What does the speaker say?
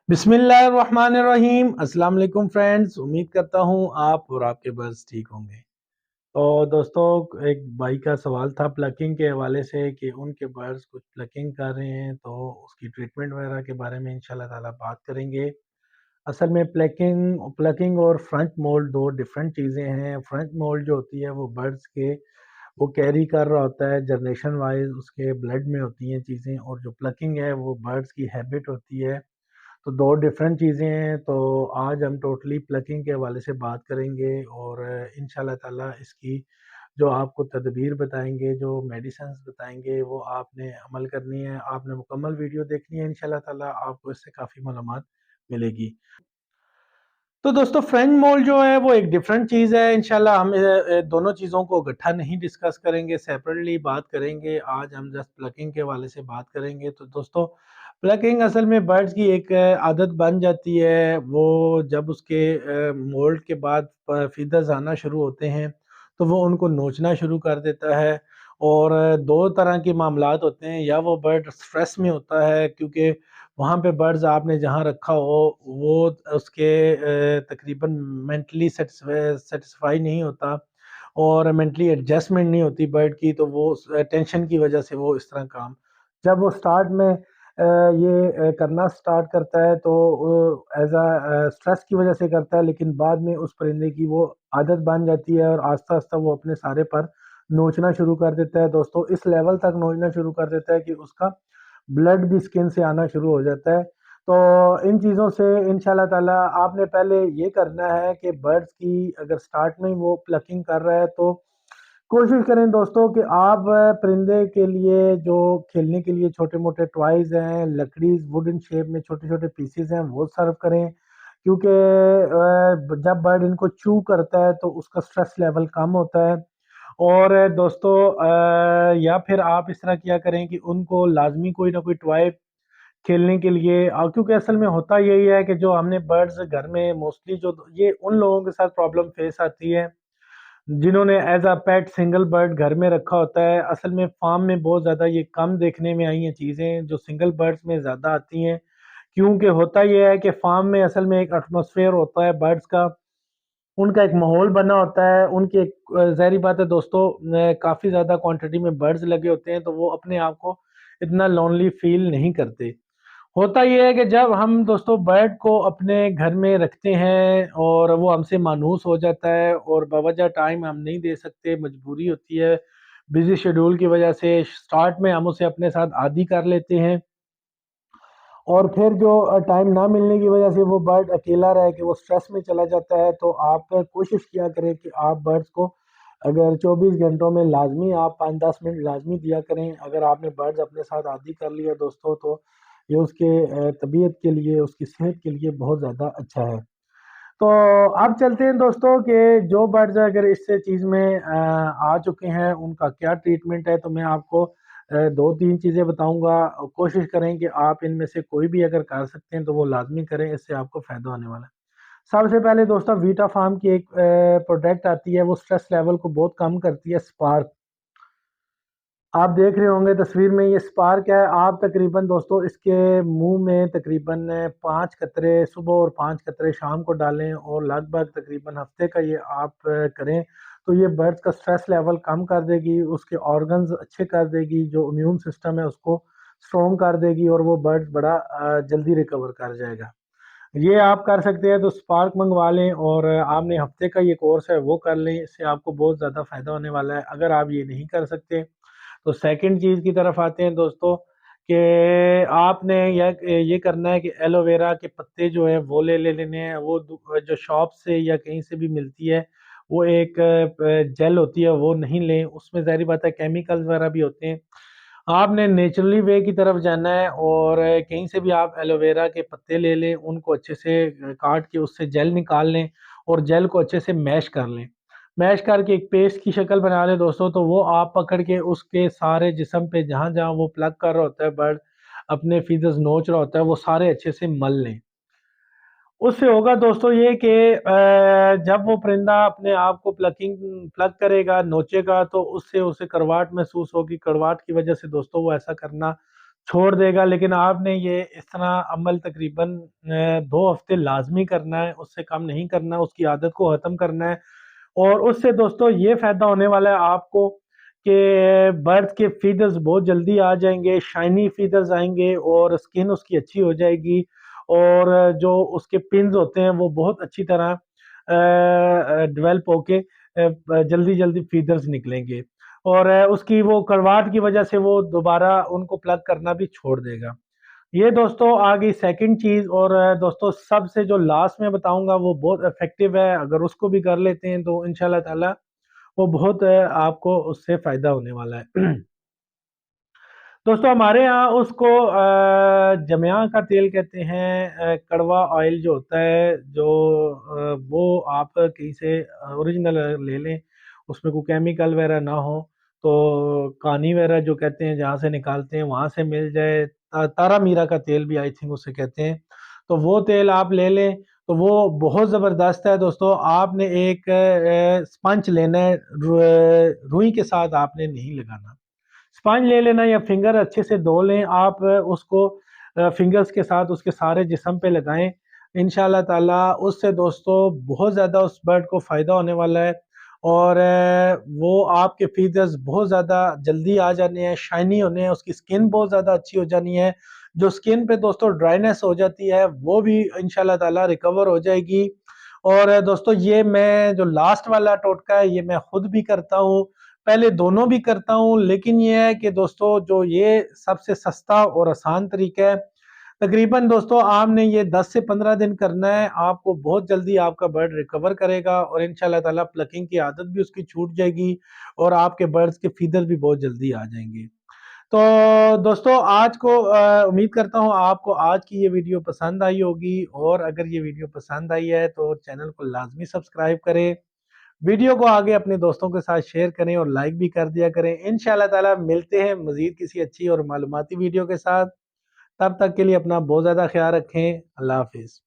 बिस्मिल्लाहिर्रहमानिर्रहीम। अस्सलाम वालेकुम फ्रेंड्स, उम्मीद करता हूँ आप और आपके बर्ड्स ठीक होंगे। तो दोस्तों, एक भाई का सवाल था प्लकिंग के हवाले से कि उनके बर्ड्स कुछ प्लकिंग कर रहे हैं, तो उसकी ट्रीटमेंट वगैरह के बारे में इंशाल्लाह ताला बात करेंगे। असल में प्लकिंग प्लकिंग और फ्रंट मोल्ड दो डिफरेंट चीज़ें हैं। फ्रंट मोल्ड जो होती है वो बर्ड्स के वो कैरी कर रहा होता है, जनरेशन वाइज उसके ब्लड में होती हैं चीज़ें, और जो प्लकिंग है वो बर्ड्स की हैबिट होती है। तो दो डिफरेंट चीज़ें हैं। तो आज हम टोटली प्लकिंग के हवाले से बात करेंगे और इंशाल्लाह ताला इसकी जो आपको तदबीर बताएंगे, जो मेडिसिन्स बताएंगे, वो आपने अमल करनी है। आपने मुकम्मल वीडियो देखनी है, इंशाल्लाह ताला आपको इससे काफ़ी मालूमात मिलेगी। तो दोस्तों, फ्रेंच मोल्ड जो है वो एक डिफरेंट चीज़ है। इंशाल्लाह हम दोनों चीज़ों को इकट्ठा नहीं डिस्कस करेंगे, सेपरेटली बात करेंगे। आज हम जस्ट प्लकिंग के हवाले से बात करेंगे। तो दोस्तों, प्लकिंग असल में बर्ड्स की एक आदत बन जाती है। वो जब उसके मोल्ड के बाद फीदर्स आना शुरू होते हैं तो वो उनको नोचना शुरू कर देता है। और दो तरह के मामलात होते हैं, या वो बर्ड स्ट्रेस में होता है क्योंकि वहाँ पे बर्ड्स आपने जहाँ रखा हो वो उसके तकरीबन मेंटली सेटिस्फाई नहीं होता और मेंटली एडजस्टमेंट नहीं होती बर्ड की, तो वो टेंशन की वजह से वो इस तरह काम, जब वो स्टार्ट में ये करना स्टार्ट करता है तो एज अ स्ट्रेस की वजह से करता है, लेकिन बाद में उस परिंदे की वो आदत बन जाती है और आस्ता आस्ता वो अपने सारे पर नोचना शुरू कर देता है। दोस्तों, इस लेवल तक नोचना शुरू कर देता है कि उसका ब्लड भी स्किन से आना शुरू हो जाता है। तो इन चीज़ों से इंशाल्लाह ताला आपने पहले ये करना है कि बर्ड्स की अगर स्टार्ट में ही वो प्लकिंग कर रहा है तो कोशिश करें दोस्तों कि आप परिंदे के लिए जो खेलने के लिए छोटे मोटे टॉयज़ हैं, लकड़ीज वुडन शेप में छोटे छोटे पीसेज हैं, वो सर्व करें। क्योंकि जब बर्ड इनको चू करता है तो उसका स्ट्रेस लेवल कम होता है। और दोस्तों, या फिर आप इस तरह किया करें कि उनको लाजमी कोई ना कोई टॉय खेलने के लिए, क्योंकि असल में होता यही है कि जो हमने बर्ड्स घर में मोस्टली, जो ये उन लोगों के साथ प्रॉब्लम फेस आती है जिन्होंने as a pet single bird घर में रखा होता है। असल में फार्म में बहुत ज़्यादा ये कम देखने में आई हैं चीज़ें, जो सिंगल बर्ड्स में ज़्यादा आती हैं। क्योंकि होता यह है कि फार्म में असल में एक एटमॉस्फेयर होता है बर्ड्स का, उनका एक माहौल बना होता है, उनकी एक ज़ाहिर बात है दोस्तों, काफ़ी ज़्यादा क्वांटिटी में बर्ड्स लगे होते हैं तो वो अपने आप को इतना लोनली फील नहीं करते। होता ये है कि जब हम दोस्तों बर्ड को अपने घर में रखते हैं और वो हमसे मानूस हो जाता है और बावजह टाइम हम नहीं दे सकते, मजबूरी होती है बिजी शेड्यूल की वजह से, स्टार्ट में हम उसे अपने साथ आदी कर लेते हैं और फिर जो टाइम ना मिलने की वजह से वो बर्ड अकेला रह के वो स्ट्रेस में चला जाता है। तो आप कोशिश किया करें कि आप बर्ड्स को अगर 24 घंटों में लाजमी आप 5-10 मिनट लाजमी दिया करें। अगर आपने बर्ड्स अपने साथ आदी कर लिया दोस्तों, तो ये उसके तबीयत के लिए, उसकी सेहत के लिए बहुत ज़्यादा अच्छा है। तो अब चलते हैं दोस्तों कि जो बर्ड्स अगर इस चीज़ में आ चुके हैं उनका क्या ट्रीटमेंट है। तो मैं आपको दो तीन चीज़ें बताऊंगा। कोशिश करें कि आप इनमें से कोई भी अगर कर सकते हैं तो वो लाजमी करें, इससे आपको फ़ायदा होने वाला है। सबसे पहले दोस्तों, वीटा फार्म की एक प्रोडक्ट आती है, वो स्ट्रेस लेवल को बहुत कम करती है, स्पार्क। आप देख रहे होंगे तस्वीर में, ये स्पार्क है। आप तकरीबन दोस्तों इसके मुंह में तकरीबन 5 कतरे सुबह और 5 कतरे शाम को डालें और लगभग तकरीबन हफ्ते का ये आप करें तो ये बर्ड्स का स्ट्रेस लेवल कम कर देगी, उसके ऑर्गन्स अच्छे कर देगी, जो इम्यून सिस्टम है उसको स्ट्रॉन्ग कर देगी और वो बर्ड्स बड़ा जल्दी रिकवर कर जाएगा। ये आप कर सकते हैं। तो स्पार्क मंगवा लें और आपने हफ्ते का ये कोर्स है वो कर लें, इससे आपको बहुत ज़्यादा फ़ायदा होने वाला है। अगर आप ये नहीं कर सकते तो सेकंड चीज़ की तरफ आते हैं दोस्तों, कि आपने ये करना है कि एलोवेरा के पत्ते जो है वो ले लेने हैं। वो जो शॉप से या कहीं से भी मिलती है, वो एक जेल होती है, वो नहीं लें, उसमें ज़ाहिर बात है केमिकल्स वगैरह भी होते हैं। आपने नेचुरली वे की तरफ जाना है और कहीं से भी आप एलोवेरा के पत्ते ले लें, उनको अच्छे से काट के उससे जेल निकाल लें और जेल को अच्छे से मैश कर लें। मैश करके एक पेस्ट की शक्ल बना लें दोस्तों। तो वो आप पकड़ के उसके सारे जिस्म पे जहाँ जहाँ वो प्लग कर रहा होता है बर्ड, अपने फीदर्स नोच रहा होता है, वो सारे अच्छे से मल लें। उससे होगा दोस्तों ये कि जब वो परिंदा अपने आप को प्लग करेगा, नोचेगा, तो उससे उसे कड़वाहट महसूस होगी। कड़वाहट की वजह से दोस्तों वो ऐसा करना چھوڑ دے گا، لیکن آپ نے یہ اس طرح عمل تقریباً 2 ہفتے لازمی کرنا ہے، اس سے کم نہیں کرنا، اس کی عادت کو ختم کرنا ہے۔ اور اس سے دوستو یہ فائدہ ہونے والا ہے آپ کو کہ برڈ کے فیدرز بہت جلدی آ جائیں گے، شائنی فیدرز آئیں گے، اور سکن اس کی اچھی ہو جائے گی، اور جو اس کے پنز ہوتے ہیں وہ بہت اچھی طرح ڈیولپ ہو کے جلدی جلدی فیدرز نکلیں گے، اور اس کی وہ کرواٹ کی وجہ سے وہ دوبارہ ان کو پلگ کرنا بھی چھوڑ دے گا۔ یہ دوستو آگئی سیکنڈ چیز، اور دوستو سب سے جو لاسٹ میں بتاؤں گا وہ بہت افیکٹو ہے، اگر اس کو بھی کر لیتے ہیں تو انشاءاللہ تعالی وہ بہت آپ کو اس سے فائدہ ہونے والا ہے۔ دوستو ہمارے ہاں اس کو جمعہ کا تیل کہتے ہیں، کڑوا آئل جو ہوتا ہے، جو وہ آپ کہیں سے اوریجنل لے لیں، اس میں کوئی کیمیکل وغیرہ نہ ہو، تو کانی وغیرہ جو کہتے ہیں جہاں سے نکالتے ہیں وہاں سے مل جائے، تارا میرا کا تیل بھی آئی تھنک اسے کہتے ہیں، تو وہ تیل آپ لے لیں تو وہ بہت زبردست ہے۔ دوستو آپ نے ایک سپنچ لینا ہے، روئی کے ساتھ آپ نے نہیں لگانا، سپنج لے لینا یا فنگر اچھے سے دھو لیں، آپ اس کو فنگرز کے ساتھ اس کے سارے جسم پہ لگائیں، انشاءاللہ تعالی اس سے دوستو بہت زیادہ اس برڈ کو فائدہ ہونے والا ہے، اور وہ آپ کے فیدرز بہت زیادہ جلدی آ جانے ہیں، شائنی ہونے ہیں، اس کی سکن بہت زیادہ اچھی ہو جانی ہے، جو سکن پہ دوستو ڈرائنس ہو جاتی ہے وہ بھی انشاءاللہ تعالی ریکور ہو جائے گی۔ اور دوستو یہ میں جو لاسٹ والا ٹوٹکا ہے یہ میں خود بھی کرتا ہوں، پہلے دونوں بھی کرتا ہوں، لیکن یہ ہے کہ دوستو جو یہ سب سے سستا اور آسان طریقہ ہے، تقریباً دوستو آپ نے یہ 10 سے 15 دن کرنا ہے، آپ کو بہت جلدی آپ کا برڈ ریکور کرے گا، اور انشاءاللہ تعالی پلکنگ کی عادت بھی اس کی چھوٹ جائے گی، اور آپ کے برڈز کے فیدر بھی بہت جلدی آ جائیں گے۔ تو دوستو آج کو امید کرتا ہوں آپ کو آج کی یہ ویڈیو پسند آئی ہوگی، اور اگر یہ ویڈیو پسند آئی ہے تو چینل کو لازمی سبسکرائب کریں، ویڈیو کو آگے اپنے دوستوں کے ساتھ شیئر کریں اور لائک بھی کر دیا کریں۔ انشاءاللہ تعالی ملتے ہیں مزید کسی اچھی اور معلوماتی ویڈیو کے ساتھ، تب تک کے لیے اپنا بہت زیادہ خیال رکھیں۔ اللہ حافظ۔